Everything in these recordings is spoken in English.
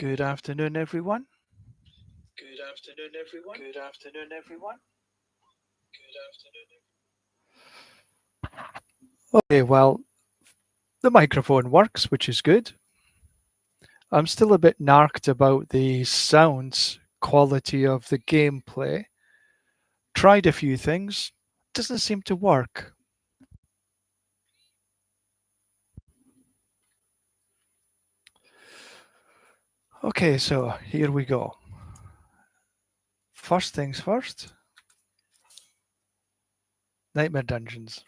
Good afternoon, everyone. Good afternoon, everyone. Good afternoon, everyone. Good afternoon. Okay, well, the microphone works, which is good. I'm still a bit narked about the sounds quality of the gameplay. Tried a few things, doesn't seem to work. Okay, so here we go. First things first, Nightmare Dungeons.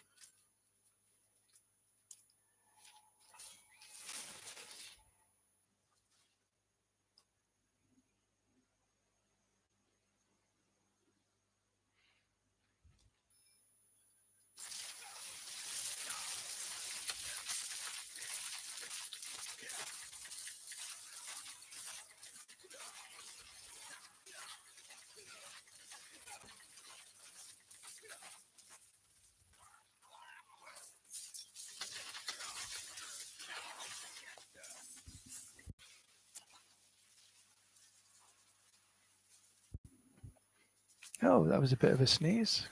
Oh, that was a bit of a sneeze.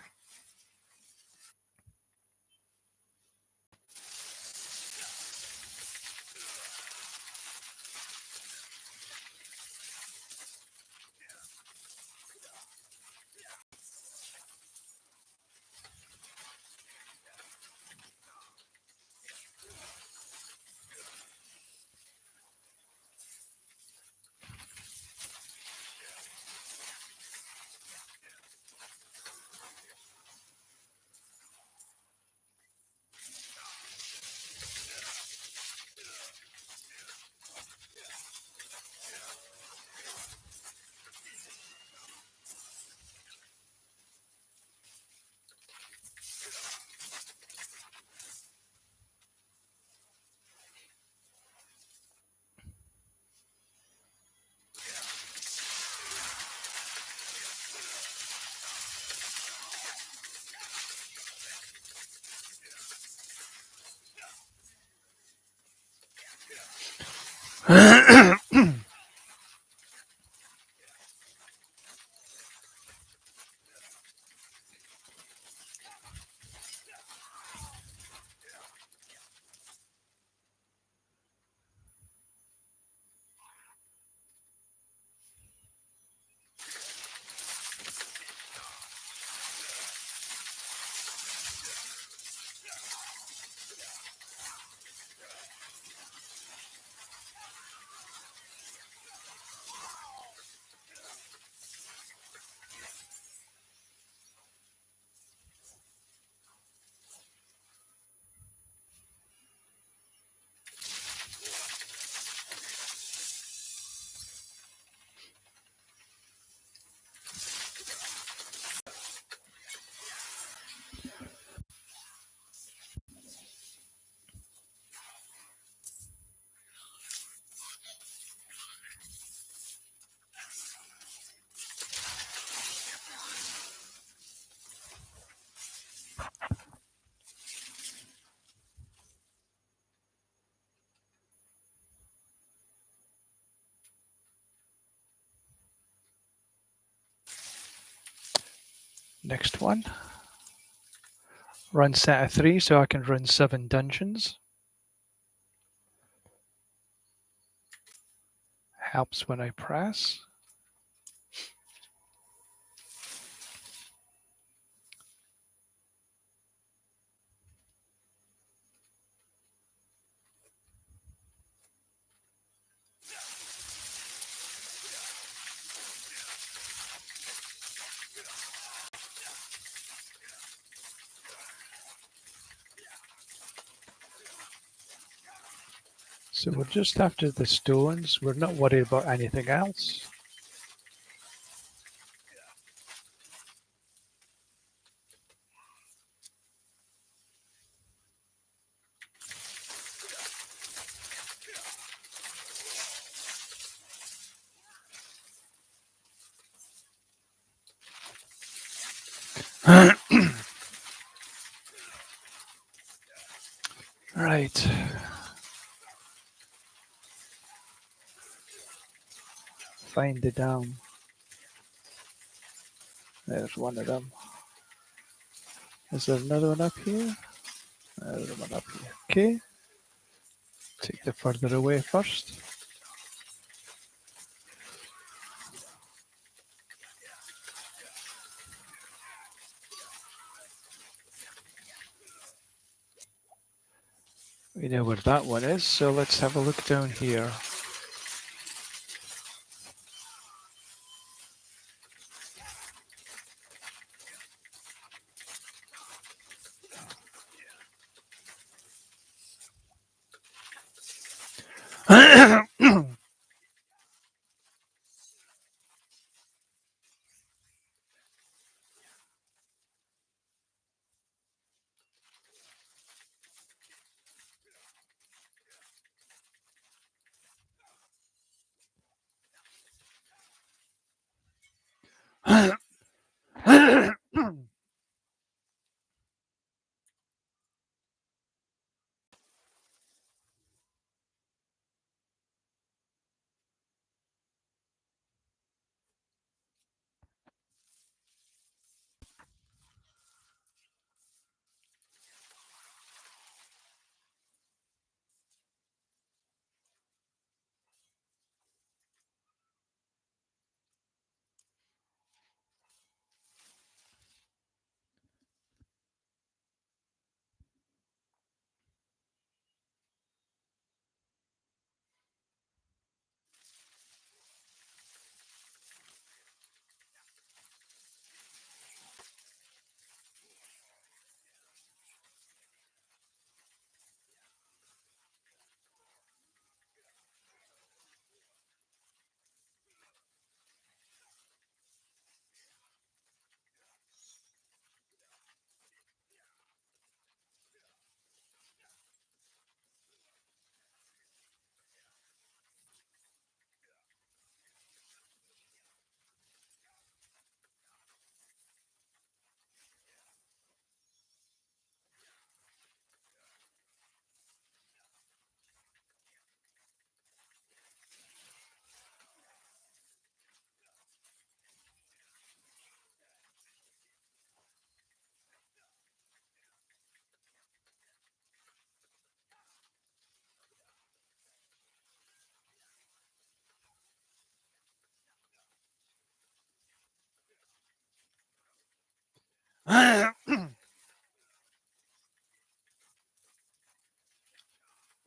Next one. Run set of 3 so I can run 7 dungeons. Helps when I press. So we're just after the stones. We're not worried about anything else. Right. find the damn. There's one of them. Is there another one up here? There's one up here. Okay. Take the further away first. We know where that one is, so let's have a look down here.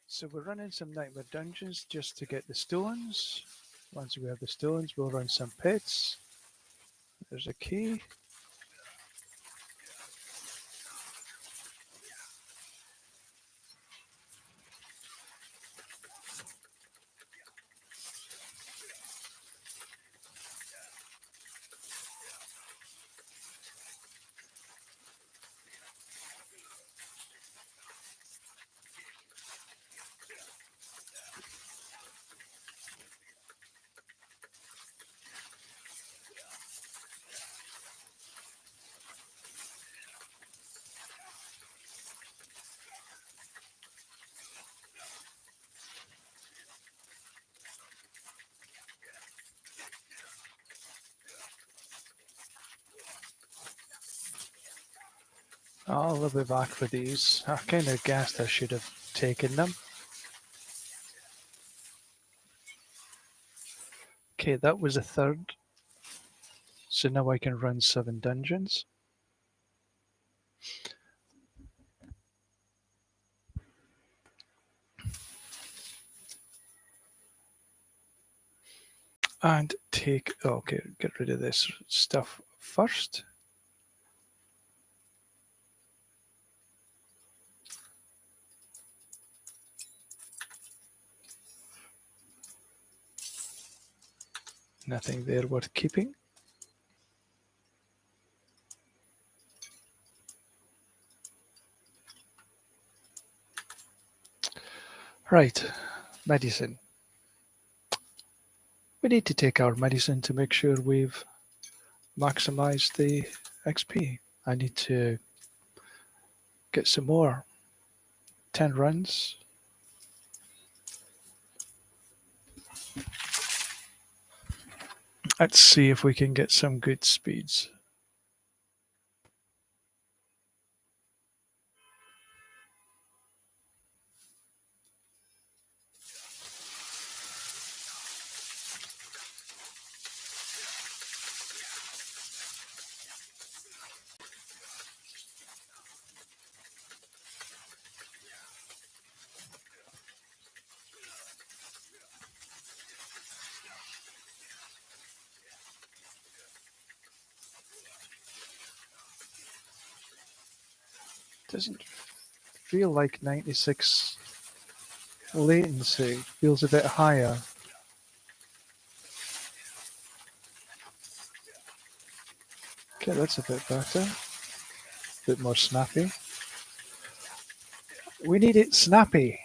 So we're running some nightmare dungeons just to get the stones. Once we have the stones, we'll run some pits. There's a key. I'll be back for these. I kind of guessed I should have taken them. Okay, that was a third. So now I can run 7 dungeons. And take, okay, get rid of this stuff first. Nothing there worth keeping. Right, medicine. We need to take our medicine to make sure we've maximized the XP. I need to get some more. 10 runs. Let's see if we can get some good speeds. Doesn't feel like 96 latency. Feels a bit higher. Okay, that's a bit better. A bit more snappy. We need it snappy.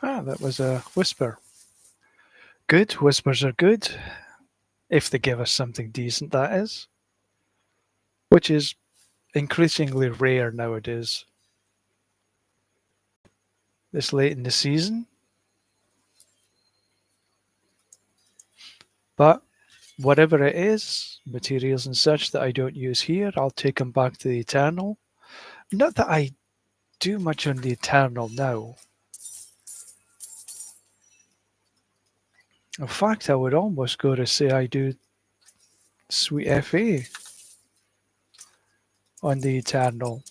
Ah, that was a whisper. Good. Whispers are good. If they give us something decent, that is. Which is increasingly rare nowadays. This late in the season. But whatever it is, materials and such that I don't use here, I'll take them back to the Eternal. Not that I do much on the Eternal now. In fact, I would almost go to say I do Sweet FA on the Eternal.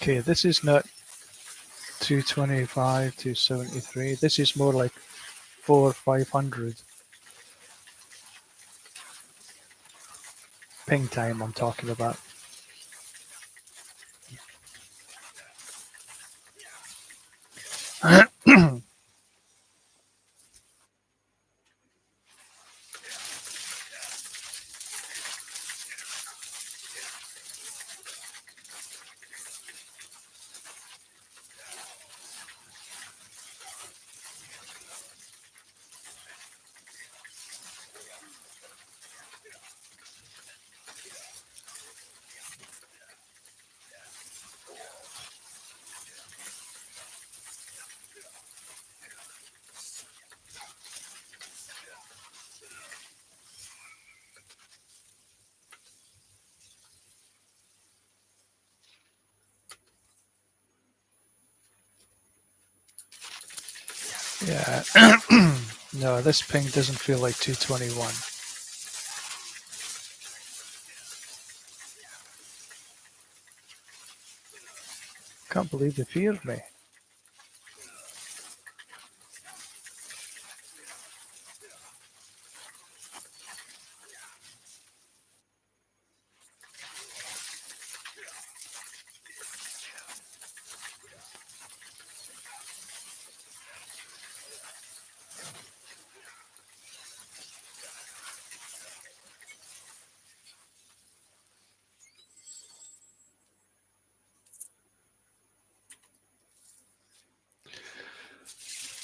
Okay, this is not 225, 273. This is more like 500. Ping time I'm talking about. Yeah. No, this ping doesn't feel like 221. Can't believe they feared me.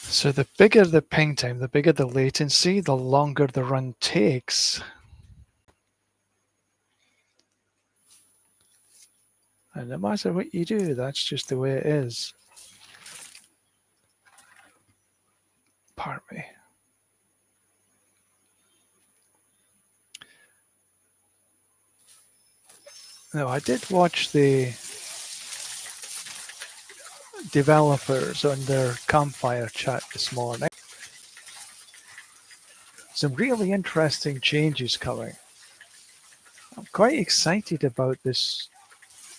So the bigger the ping time, the bigger the latency, the longer the run takes. And no matter what you do, that's just the way it is. Pardon me. No, I did watch the developers on their campfire chat this morning. Some really interesting changes coming. I'm quite excited about this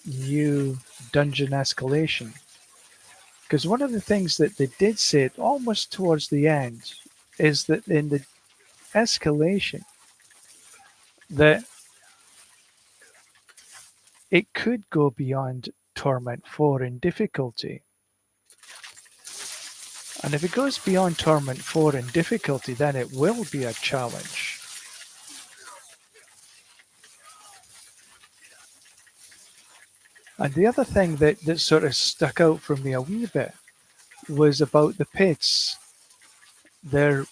new dungeon escalation. Because one of the things that they did say almost towards the end is that in the escalation, that it could go beyond Torment 4 in difficulty. And if it goes beyond Torment 4 in difficulty, then it will be a challenge. And the other thing that sort of stuck out for me a wee bit was about the pits. They're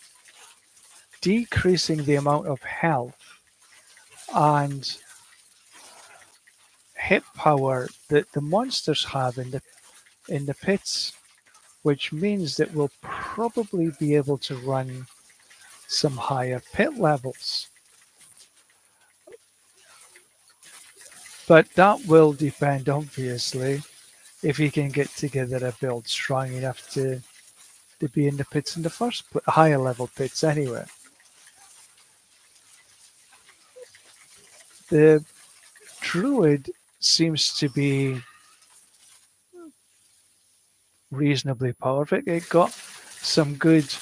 decreasing the amount of health and hit power that the monsters have in the pits, which means that we'll probably be able to run some higher pit levels. But that will depend, obviously, if you can get together a build strong enough to be in the pits in the first place, higher level pits anyway. The druid seems to be reasonably powerful. It got some good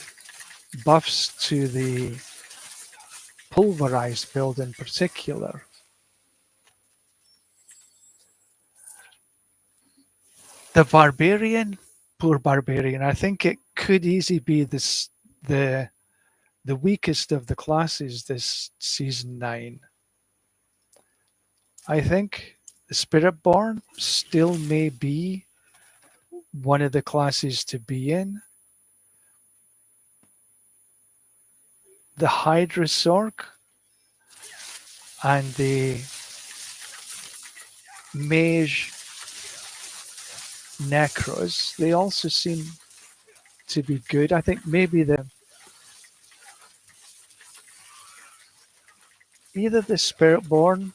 buffs to the pulverized build in particular. The barbarian, poor barbarian, I think it could easily be the weakest of the classes this season 9. I think the Spiritborn still may be one of the classes to be in. The Hydrasork and the Mage Necros, they also seem to be good. I think maybe either the Spiritborn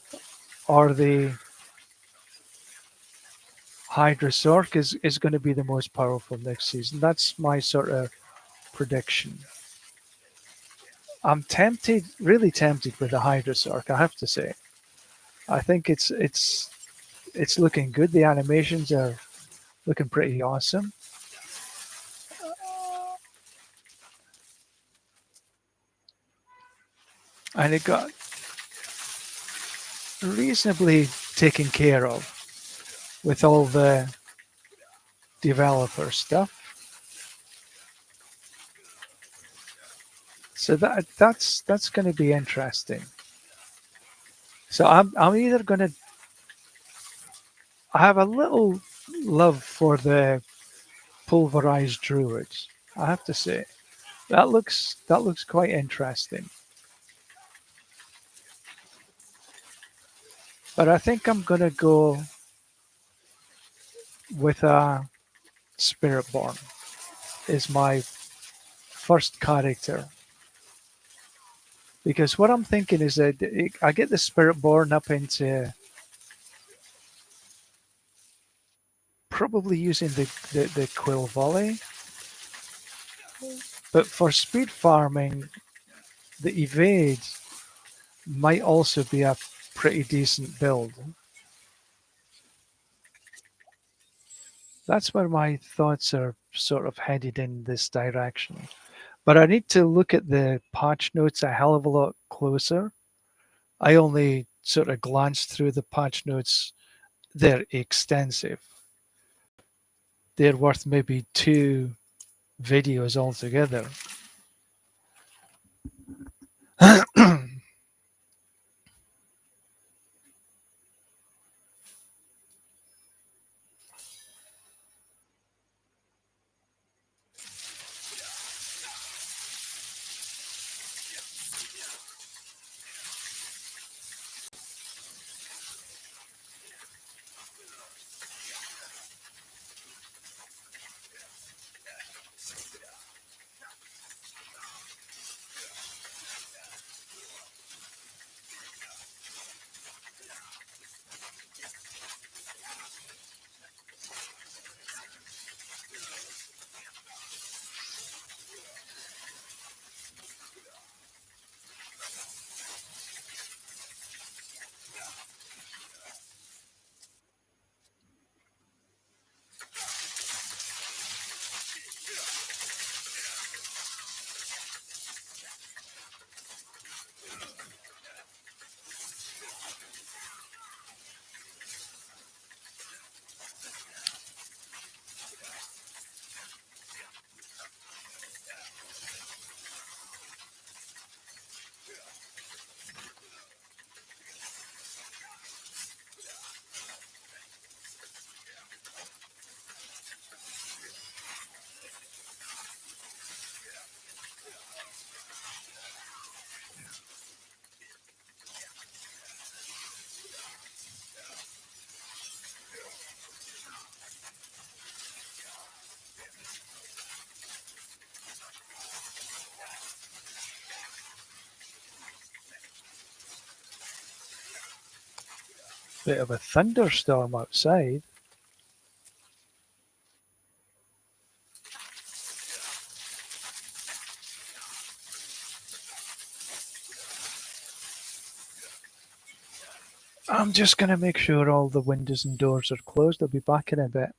or the Hydrasork is going to be the most powerful next season. That's my sort of prediction. I'm tempted, really tempted with the Hydrasork, I have to say. I think it's looking good. The animations are looking pretty awesome. And it got reasonably taken care of with all the developer stuff. So that's going to be interesting. So I'm either going to I have a little love for the pulverized druids. I have to say that looks quite interesting. But I think I'm going to go with a Spiritborn is my first character. Because what I'm thinking is that I get the Spiritborn up into probably using the Quill Volley. But for speed farming, the Evade might also be a pretty decent build. That's where my thoughts are sort of headed in this direction. But I need to look at the patch notes a hell of a lot closer. I only sort of glanced through the patch notes. They're extensive. They're worth maybe 2 videos altogether. Bit of a thunderstorm outside. I'm just going to make sure all the windows and doors are closed. I'll be back in a bit.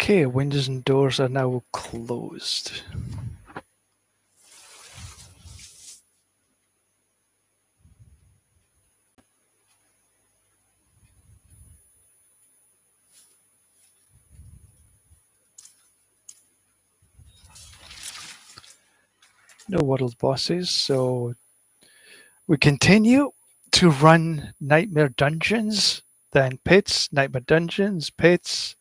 Okay, windows and doors are now closed. No world bosses, so we continue to run Nightmare Dungeons, then Pits, Nightmare Dungeons, Pits.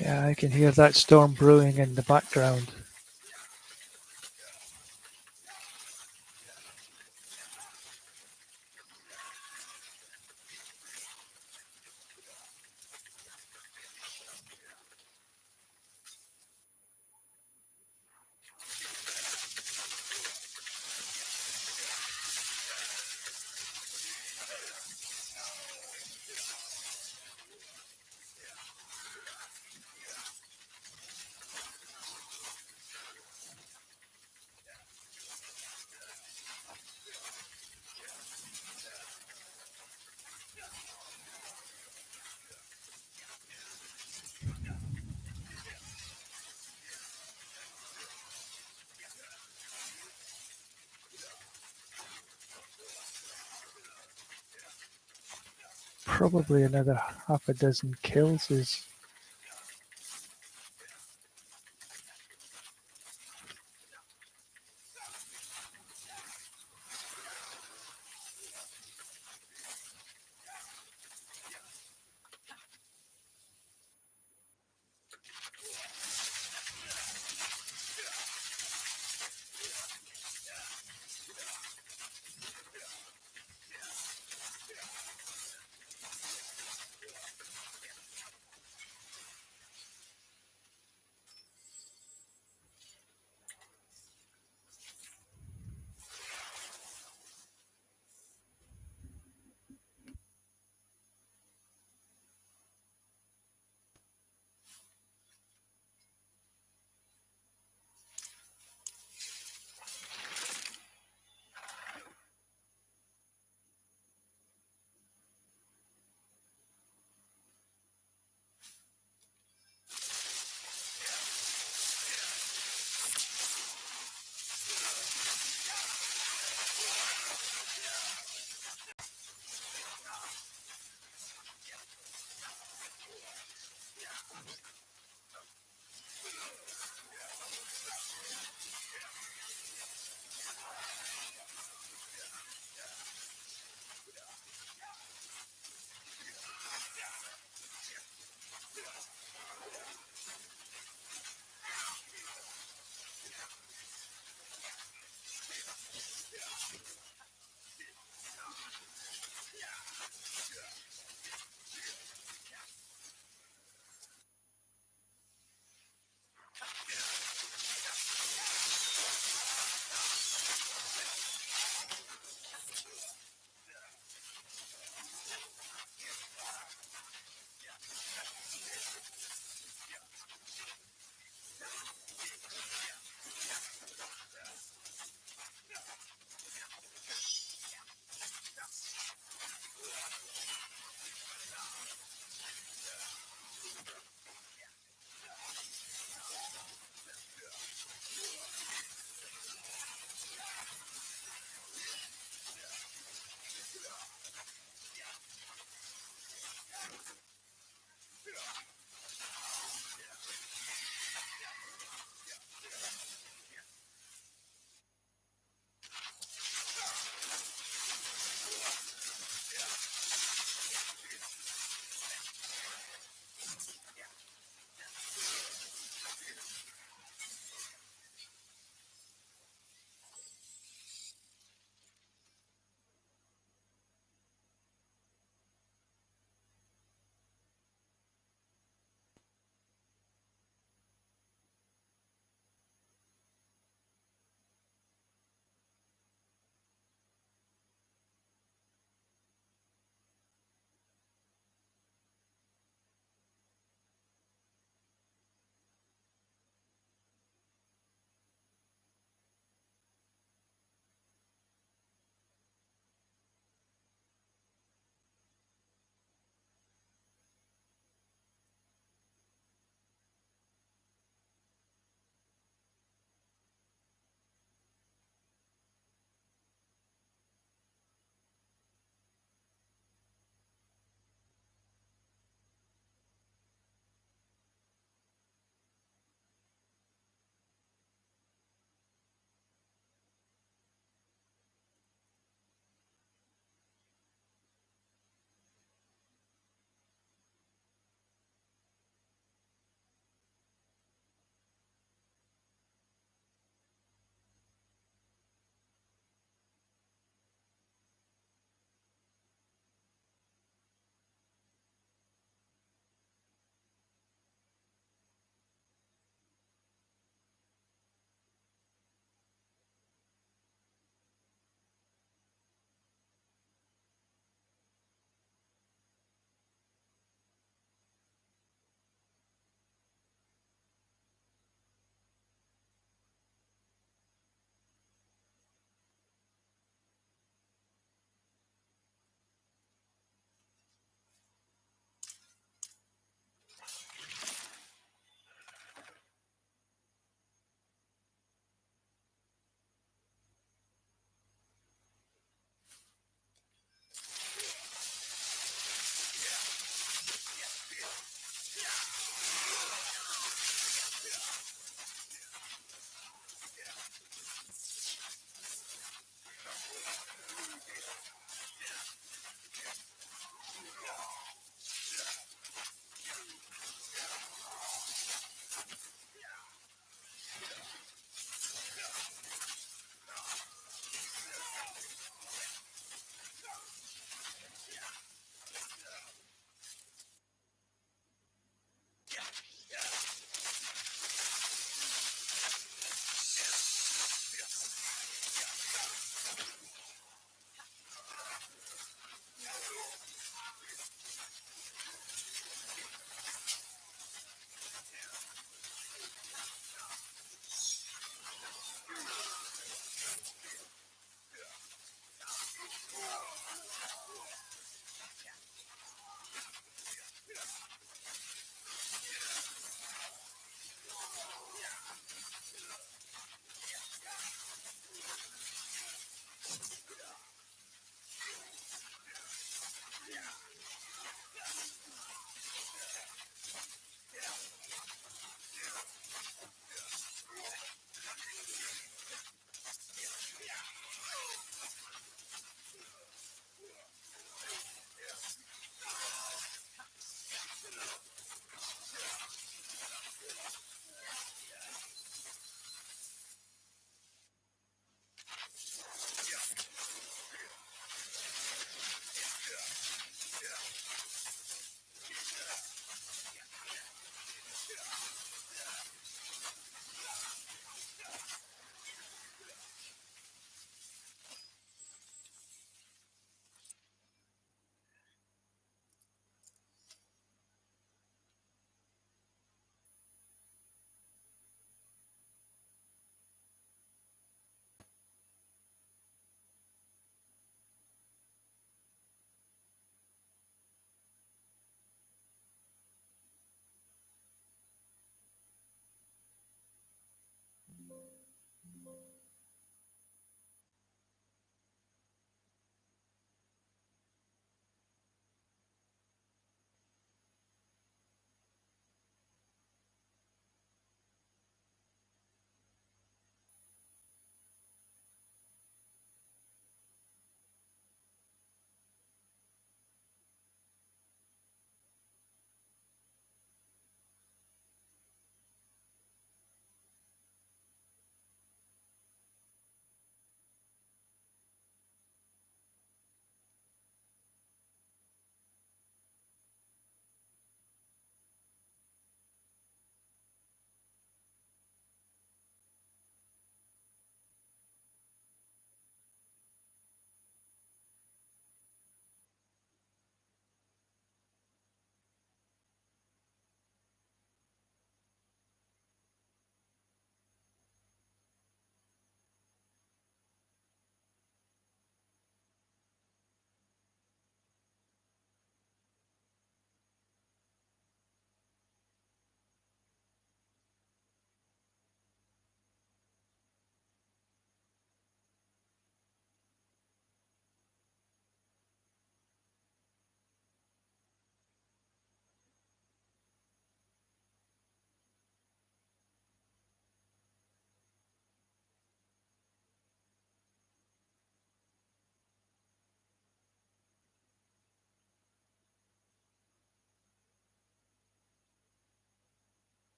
Yeah, I can hear that storm brewing in the background. Probably another half a dozen kills is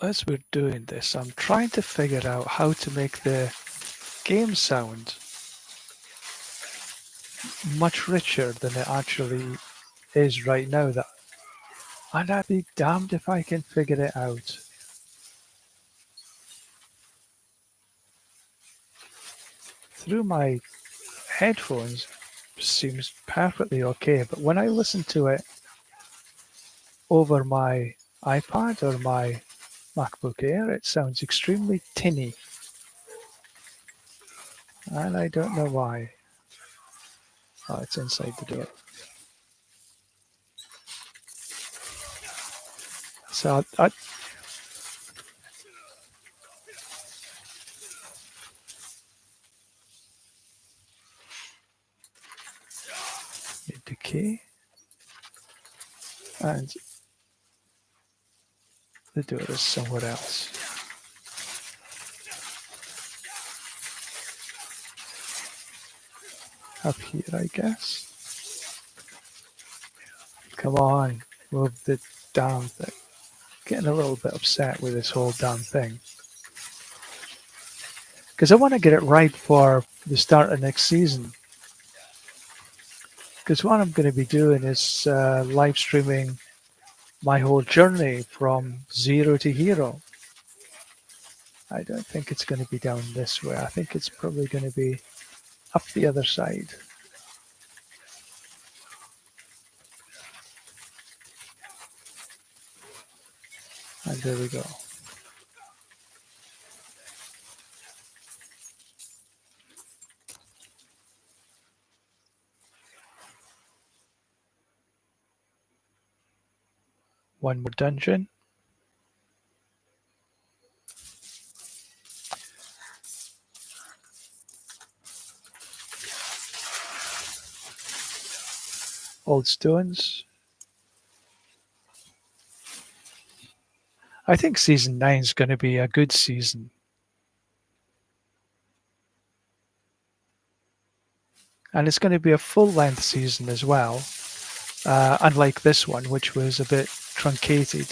As we're doing this, I'm trying to figure out how to make the game sound much richer than it actually is right now. And I'd be damned if I can figure it out. through my headphones seems perfectly okay, but when I listen to it over my iPad or my MacBook Air, it sounds extremely tinny. And I don't know why. Oh, it's inside the door. So I need the key. And the door is somewhere else. Up here, I guess. Come on, move the damn thing. Getting a little bit upset with this whole damn thing. Because I want to get it right for the start of next season. Because what I'm going to be doing is live streaming my whole journey from zero to hero. I don't think it's going to be down this way. I think it's probably going to be up the other side. And there we go. One more dungeon. Old stones. I think season 9 is going to be a good season. And it's going to be a full-length season as well, unlike this one, which was a bit truncated.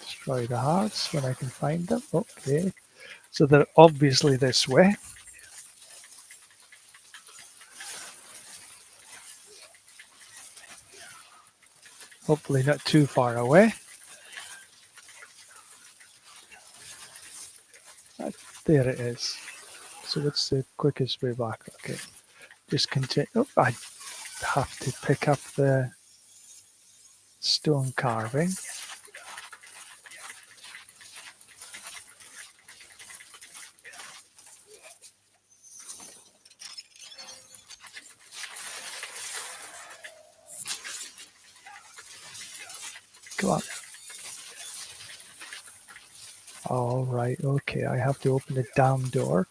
Destroy the hearts when I can find them. Okay. So they're obviously this way. Hopefully not too far away. There it is. So what's the quickest way back? Okay. Just continue. Oh, I have to pick up the stone carving. Come on. All right. Okay. I have to open the damn door.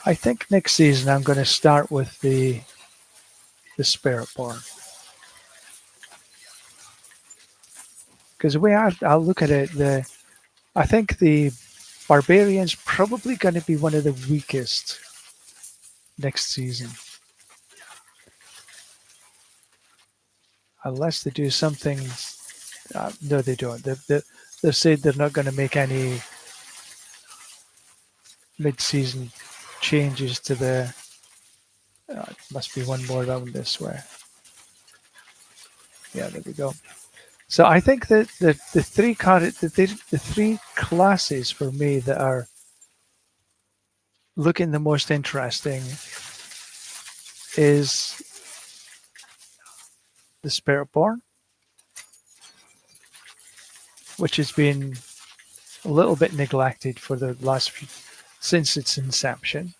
I think next season I'm going to start with the Spirit Born. Because the way I'll look at it, I think the Barbarian's probably going to be one of the weakest next season. Unless they do something. No, they don't. They've said they're not going to make any mid-season changes to the. It must be one more round this way. Yeah, there we go. So I think that the three classes for me that are looking the most interesting is the Spiritborn, which has been a little bit neglected for the last few, since its inception.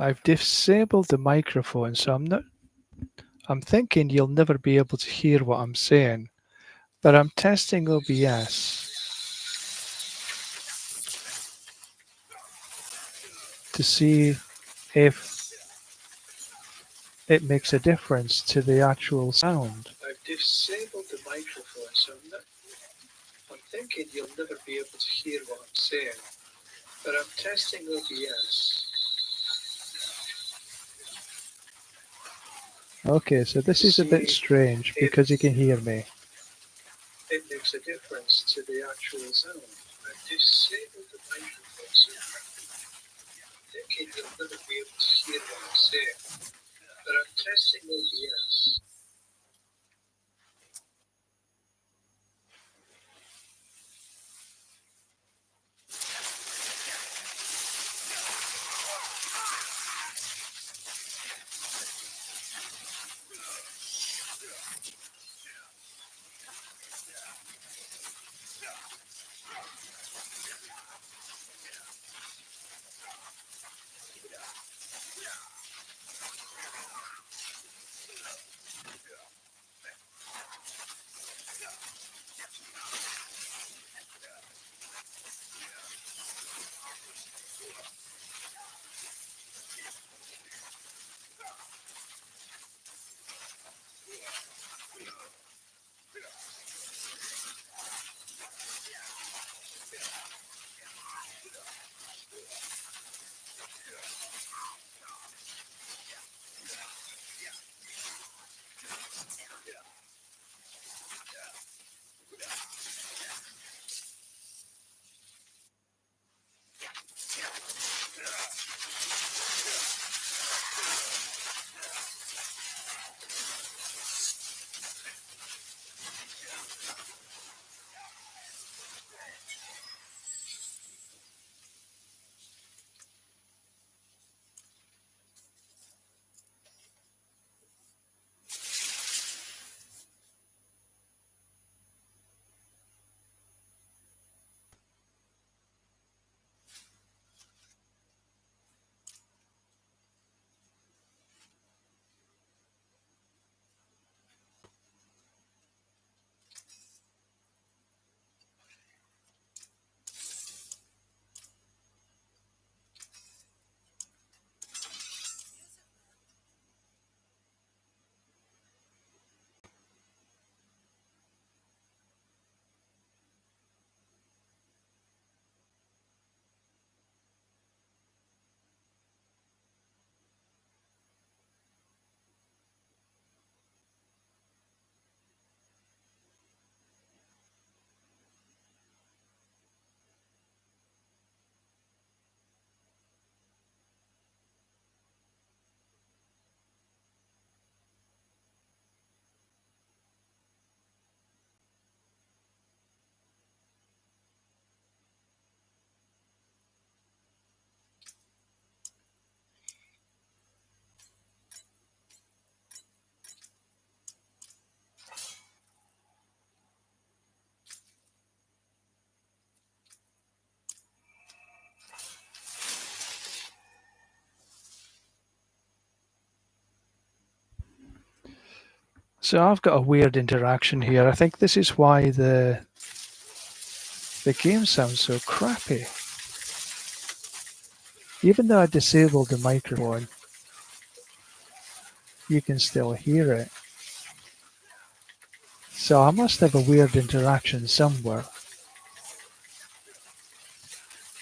I've disabled the microphone, so I'm thinking you'll never be able to hear what I'm saying, but I'm testing OBS to see if it makes a difference to the actual sound. I've disabled the microphone, so I'm thinking you'll never be able to hear what I'm saying, but I'm testing OBS. Okay, so this is a bit strange because you can hear me. It makes a difference to the actual sound. I've disabled the microphone, so I'm thinking you'll never be able to hear what I'm saying, but I'm testing OBS. So I've got a weird interaction here. I think this is why the game sounds so crappy. Even though I disabled the microphone, you can still hear it. So I must have a weird interaction somewhere.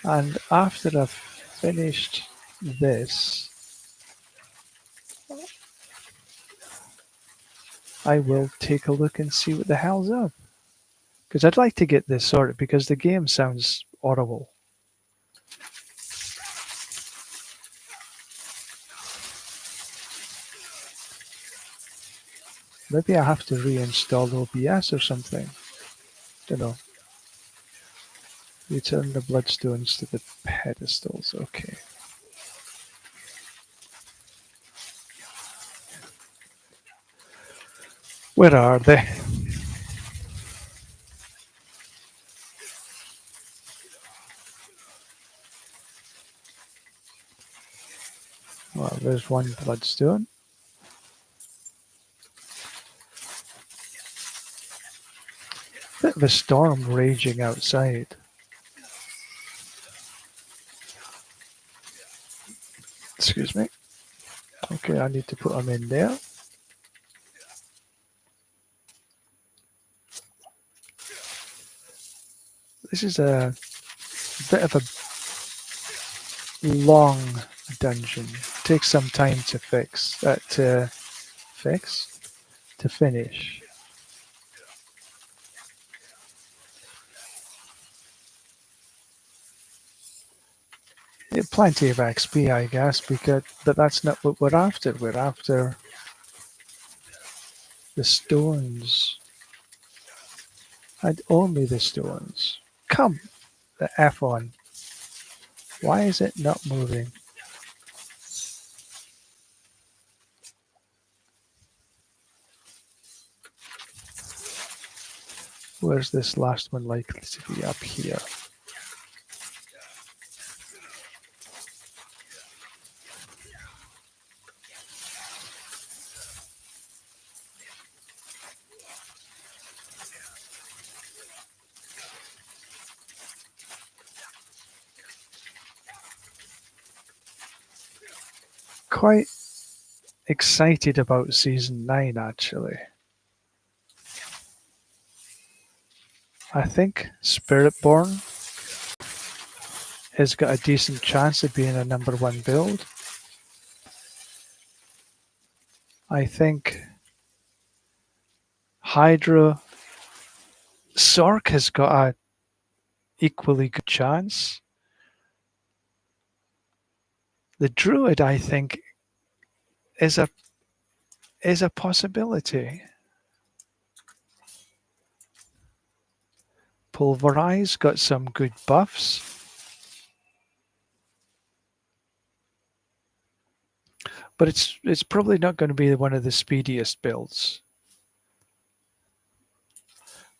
And after I've finished this, I will take a look and see what the hell's up. Because I'd like to get this sorted because the game sounds horrible. Maybe I have to reinstall OBS or something. Don't know. Return the bloodstones to the pedestals. Okay. Where are they? Well, there's one bloodstone. Bit of a storm raging outside. Excuse me. Okay, I need to put them in there. This is a bit of a long dungeon. Takes some time to finish. Yeah, plenty of XP, I guess, but that's not what we're after. We're after the stones. And only the stones. Come, the F on. Why is it not moving? Where's this last one likely to be? Up here. Quite excited about Season 9, actually. I think Spiritborn has got a decent chance of being a #1 build. I think Hydra Sork has got a equally good chance. The Druid, I think, is a possibility. Pulverize got some good buffs. But it's probably not going to be one of the speediest builds.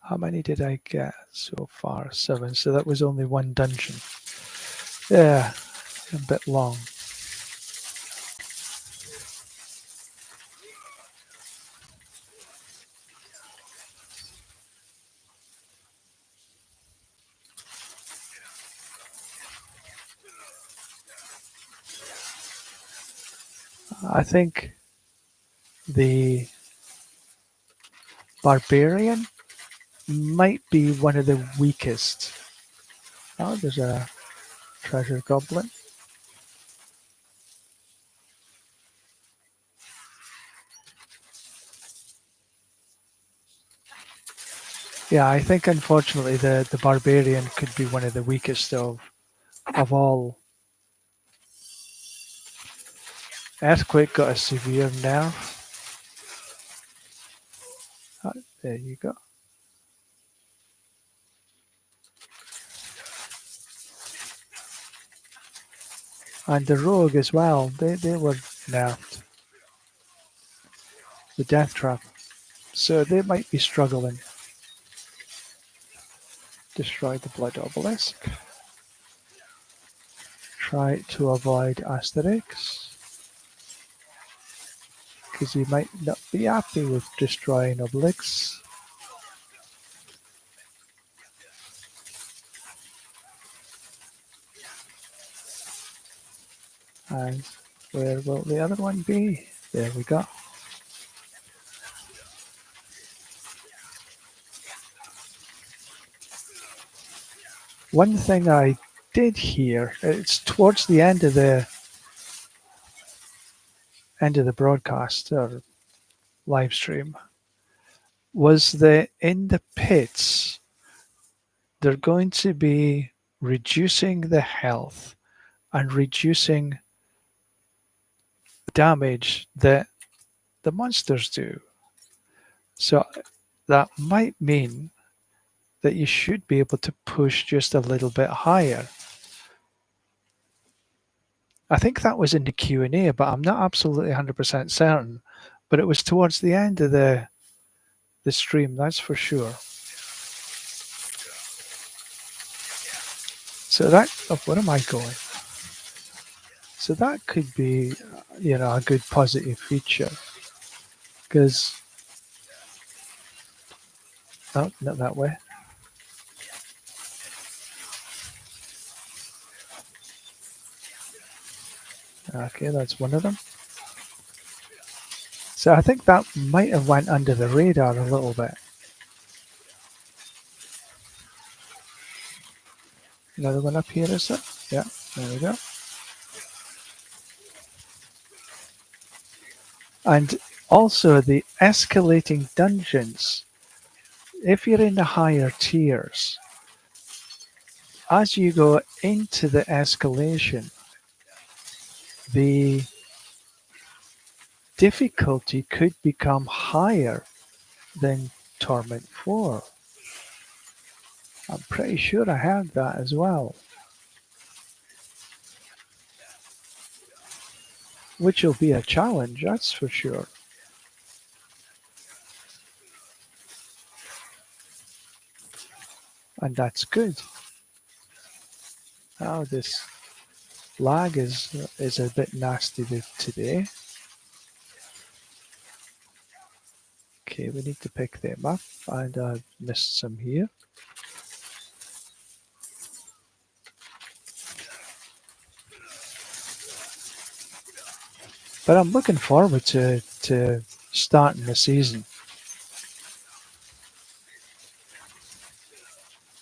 How many did I get so far? 7. So that was only one dungeon. Yeah, a bit long. I think the Barbarian might be one of the weakest. Oh, there's a treasure goblin. Yeah, I think unfortunately the Barbarian could be one of the weakest of all. Earthquake got a severe nerf. Oh, there you go. And the Rogue as well, they were nerfed. The Death Trap. So they might be struggling. Destroy the Blood Obelisk. Try to avoid Asterix. Because he might not be happy with destroying obelisks. And where will the other one be? There we go. One thing I did hear, it's towards the end of the broadcast or live stream, was that in the pits they're going to be reducing the health and reducing the damage that the monsters do. So that might mean that you should be able to push just a little bit higher. I think that was in the Q&A, but I'm not absolutely 100% certain. But it was towards the end of the stream, that's for sure. So that, oh, where am I going? So that could be, a good positive feature. Because, oh, not that way. Okay, that's one of them. So I think that might have went under the radar a little bit. Another one up here, is it? Yeah, there we go. And also the escalating dungeons. If you're in the higher tiers, as you go into the escalation, the difficulty could become higher than Torment 4. I'm pretty sure I heard that as well. Which will be a challenge, that's for sure. And that's good. Oh, this lag is a bit nasty today. Okay, we need to pick them up, and I've missed some here. But I'm looking forward to starting the season.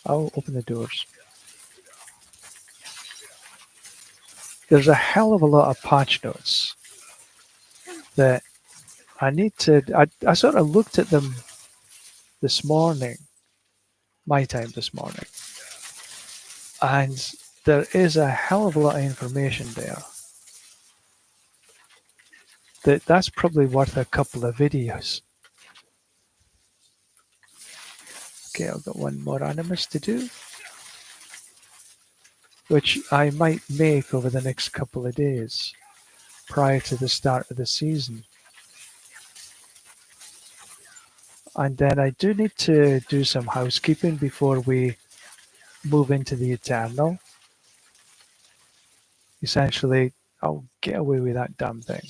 I'll open the doors. There's a hell of a lot of patch notes that I need to. I sort of looked at them this morning, my time this morning, and there is a hell of a lot of information there. That's probably worth a couple of videos. Okay, I've got one more animus to do, which I might make over the next couple of days prior to the start of the season. And then I do need to do some housekeeping before we move into the Eternal. Essentially, I'll get away with that damn thing.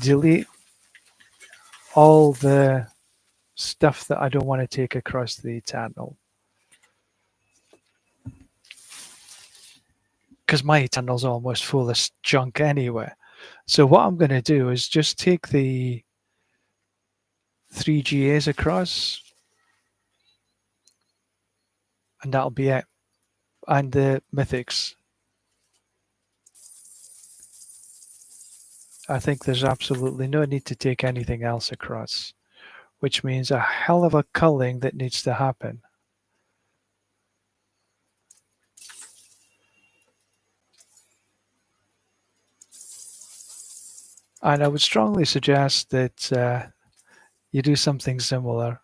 Delete all the stuff that I don't want to take across the Eternal. Because my Eternal's almost full of junk anyway. So what I'm going to do is just take the 3 GAs across, and that'll be it. And the mythics. I think there's absolutely no need to take anything else across, which means a hell of a culling that needs to happen. And I would strongly suggest that you do something similar.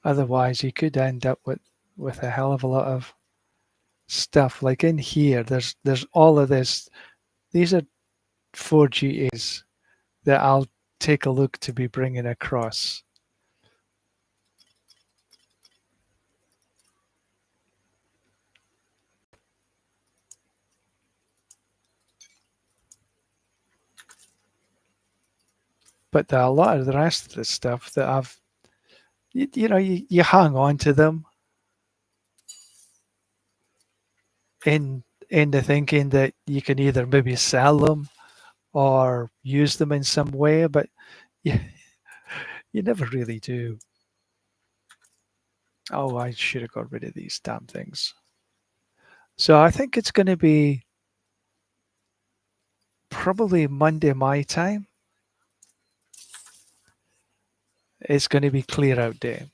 Otherwise, you could end up with a hell of a lot of stuff. Like in here, there's all of this. These are 4 GAs that I'll take a look to be bringing across. But there are a lot of the rest of the stuff that I've, you hang on to them in the thinking that you can either maybe sell them or use them in some way, but you never really do. Oh, I should have got rid of these damn things. So I think it's going to be probably Monday my time. It's going to be clear out day.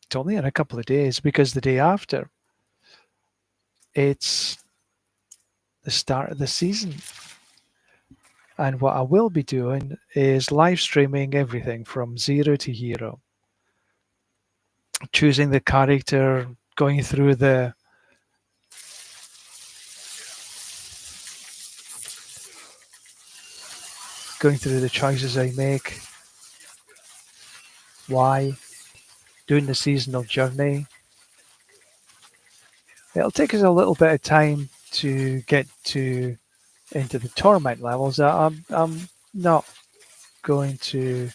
It's only in a couple of days because the day after, it's the start of the season. And what I will be doing is live streaming everything from 0 to hero. Choosing the character, going through the choices I make, why, doing the seasonal journey. It'll take us a little bit of time to get to into the torment levels. I'm not going to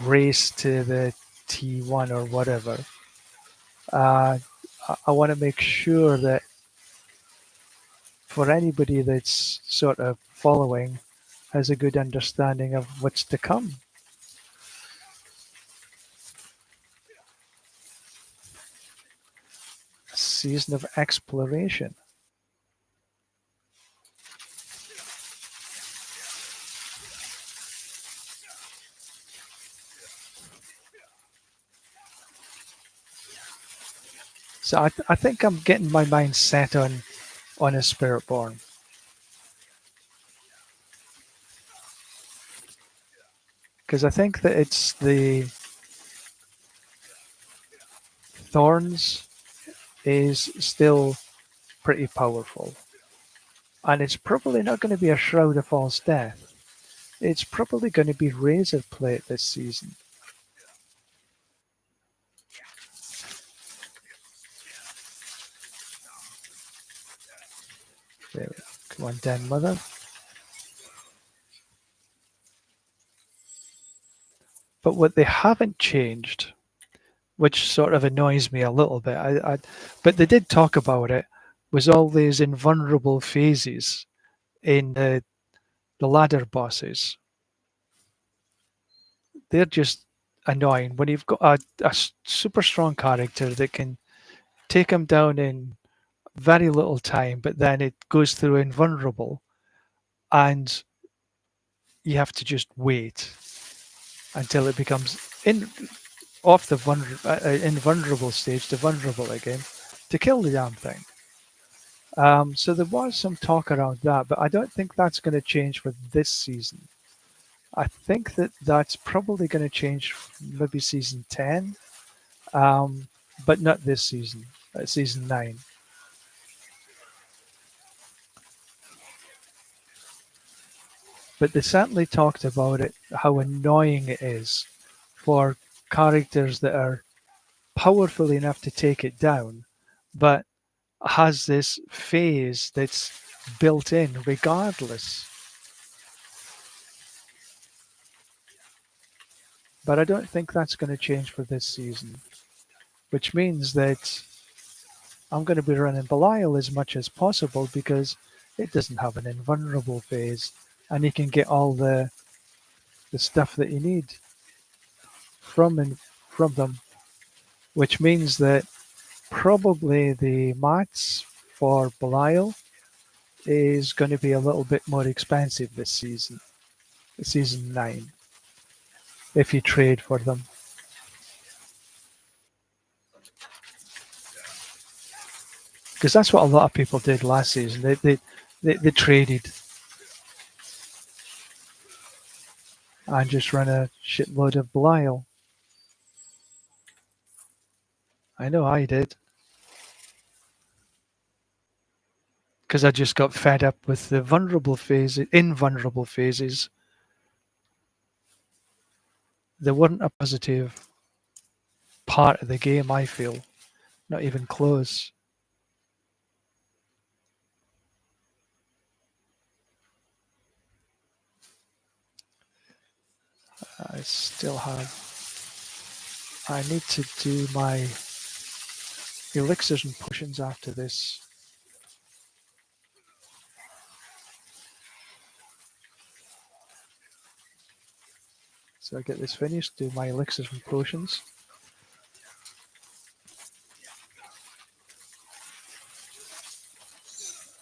race to the T1 or whatever. I want to make sure that for anybody that's sort of following has a good understanding of what's to come. A season of exploration. So I think I'm getting my mind set on a Spiritborn. Because I think that it's the Thorns is still pretty powerful. And it's probably not going to be a Shroud of False Death. It's probably going to be Razor Plate this season. There we go. Come on, Den Mother. But what they haven't changed, which sort of annoys me a little bit, but they did talk about it, was all these invulnerable phases in the ladder bosses. They're just annoying. When you've got a super strong character that can take them down in very little time, but then it goes through invulnerable, and you have to just wait until it becomes off the invulnerable stage to vulnerable again to kill the damn thing. So there was some talk around that, but I don't think that's going to change for this season. I think that that's probably going to change maybe season 10, but not this season, season 9. But they certainly talked about it, how annoying it is for characters that are powerful enough to take it down, but has this phase that's built in regardless. But I don't think that's going to change for this season, which means that I'm going to be running Belial as much as possible because it doesn't have an invulnerable phase, and you can get all the stuff that you need from them, which means that probably the mats for Belial is going to be a little bit more expensive this season, season 9, if you trade for them. Because that's what a lot of people did last season. They traded and just ran a shitload of Belial. I know I did. Because I just got fed up with the invulnerable phases. They weren't a positive part of the game, I feel. Not even close. I still have... I need to do my elixirs and potions after this. So I get this finished, do my elixirs and potions.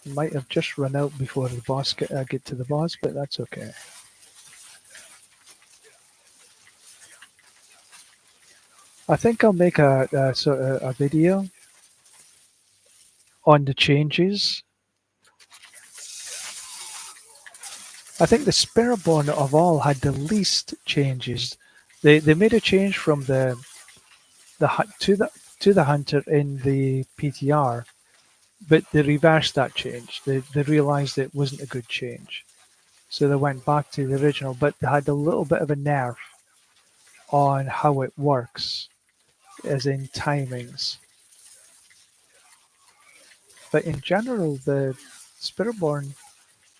Might have just run out before the boss get to the boss, but that's okay. I think I'll make a sort of a video on the changes. I think the Spiritborn of all had the least changes. They made a change from the to the hunter in the PTR, but they reversed that change. They realized it wasn't a good change. So they went back to the original, but they had a little bit of a nerf on how it works, as in timings. But in general, the Spiritborn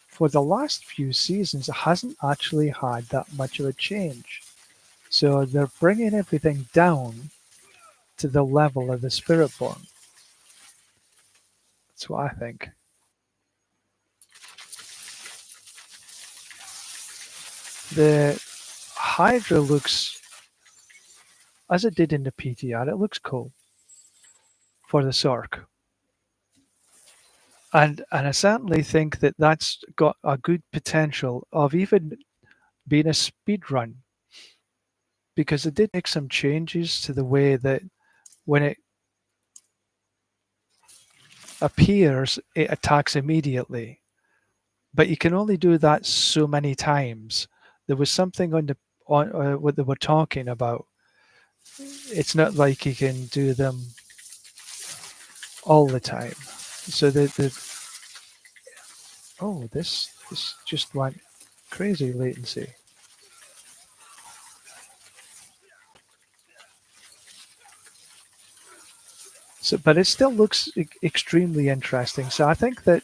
for the last few seasons hasn't actually had that much of a change. So they're bringing everything down to the level of the Spiritborn. That's what I think. The Hydra looks, as it did in the PTR, it looks cool for the Sork. And I certainly think that that's got a good potential of even being a speed run, because it did make some changes to the way that when it appears, it attacks immediately. But you can only do that so many times. There was something on what they were talking about. It's not like you can do them all the time. So this just went crazy latency. So, but it still looks extremely interesting. So I think that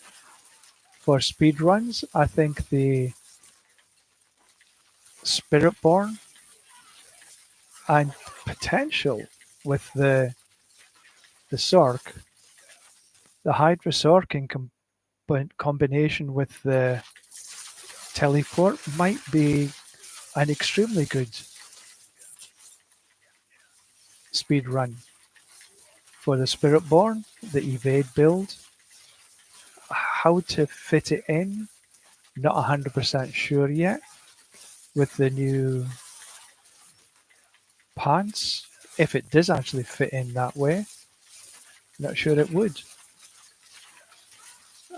for speed runs, I think the Spiritborn and potential with the Sork, the Hydra Sork in combination with the teleport might be an extremely good speed run for the Spiritborn, the evade build. How to fit it in, not 100% sure yet with the new pants. If it does actually fit in that way, not sure it would.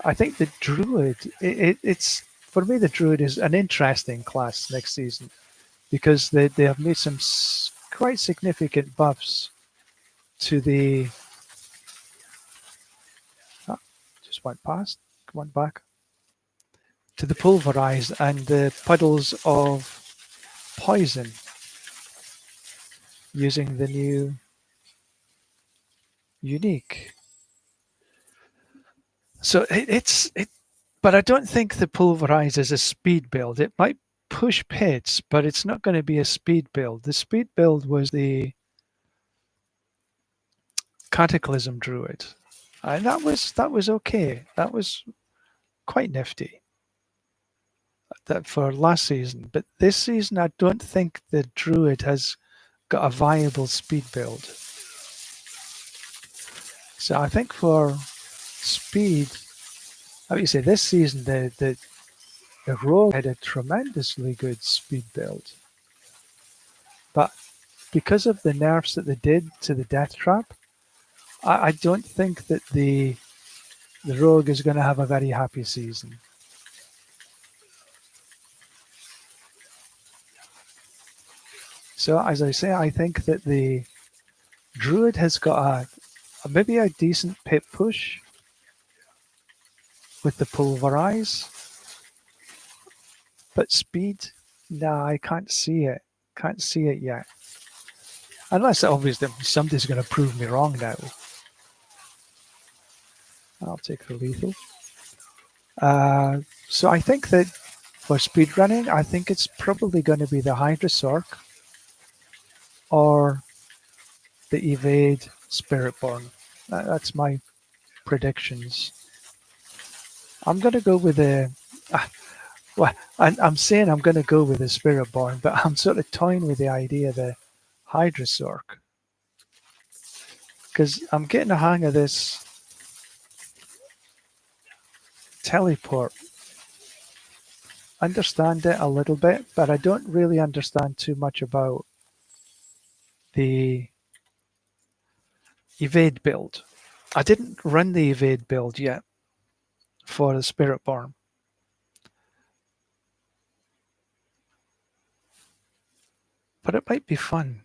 I think the Druid, it's for me, the Druid is an interesting class next season because they have made some quite significant buffs to the. Ah, just went past, come on back. To the pulverized and the puddles of poison using the new unique. So but I don't think the pulverize is a speed build. It might push pits, but it's not going to be a speed build. The speed build was the Cataclysm Druid, and that was okay. That was quite nifty. That for last season, but this season I don't think the Druid has got a viable speed build. So I think for speed, how you say this season the Rogue had a tremendously good speed build, but because of the nerfs that they did to the Death Trap, I don't think that the Rogue is going to have a very happy season. So as I say, I think that the Druid has got maybe a decent pit push with the pulverize, but speed, nah, I can't see it. Can't see it yet. Unless obviously somebody's going to prove me wrong now. I'll take the lethal. So I think that for speedrunning, I think it's probably going to be the Hydra Sork or the Evade Spiritborn. That's my predictions. I'm going to go with the. Well, I'm saying I'm going to go with the Spiritborn, but I'm sort of toying with the idea of the Hydra Sork. Because I'm getting a hang of this teleport. Understand it a little bit, but I don't really understand too much about the evade build. I didn't run the evade build yet for the Spiritborn. But it might be fun.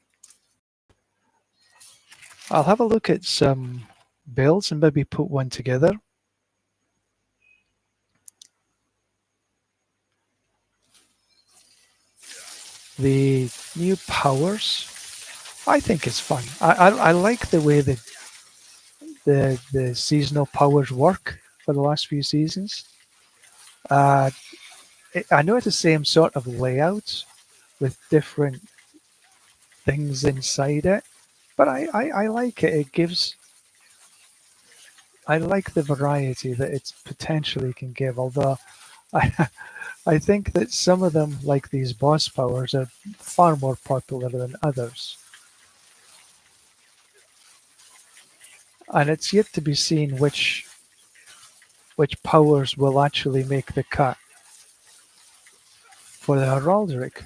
I'll have a look at some builds and maybe put one together. the new powers, I think it's fun. I like the way that the seasonal powers work for the last few seasons. Uh, I know it's the same sort of layout with different things inside it, but I like it. It gives. I like the variety that it potentially can give. Although I I think that some of them, like these boss powers, are far more popular than others. And it's yet to be seen which powers will actually make the cut for the heraldric.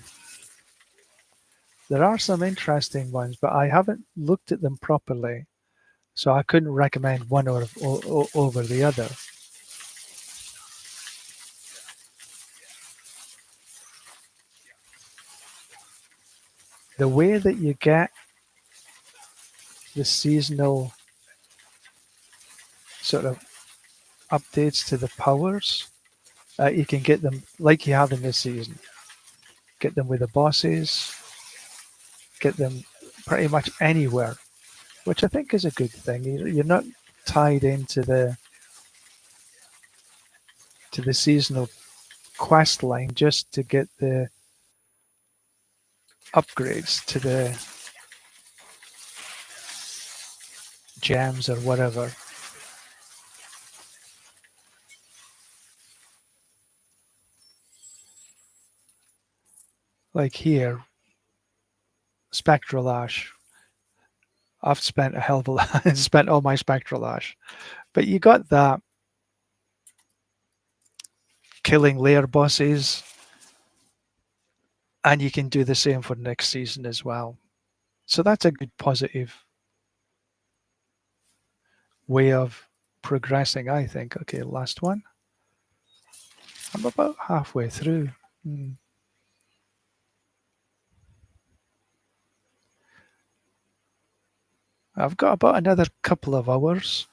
There are some interesting ones, but I haven't looked at them properly, so I couldn't recommend one over the other. The way that you get the seasonal sort of updates to the powers, you can get them like you have in this season. Get them with the bosses, get them pretty much anywhere, which I think is a good thing. You're not tied into the seasonal quest line just to get the upgrades to the gems or whatever. Like here, Spectral Ash. I've spent a hell of a lot, spent all my Spectral Ash. But you got that killing lair bosses, and you can do the same for next season as well. So that's a good positive way of progressing, I think. Okay, last one. I'm about halfway through. I've got about another couple of hours,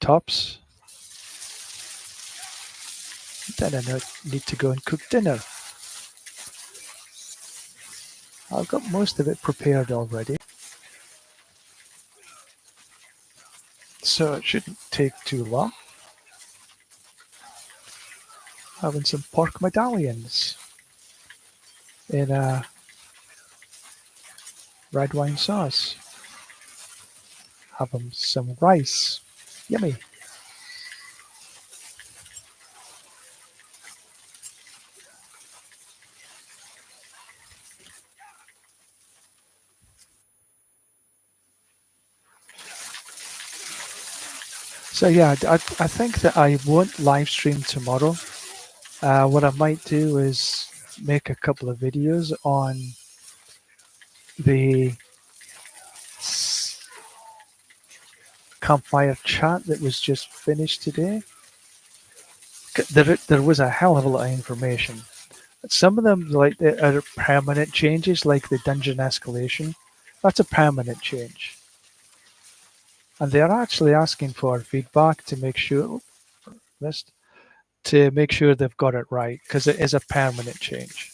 tops. Then I need to go and cook dinner. I've got most of it prepared already, so it shouldn't take too long. Having some pork medallions in a red wine sauce. Having some rice. Yummy. So yeah, I think that I won't live stream tomorrow. What I might do is make a couple of videos on the campfire chat that was just finished today. There was a hell of a lot of information. Some of them like are permanent changes, like the dungeon escalation. That's a permanent change, and they are actually asking for feedback to make sure they've got it right because it is a permanent change.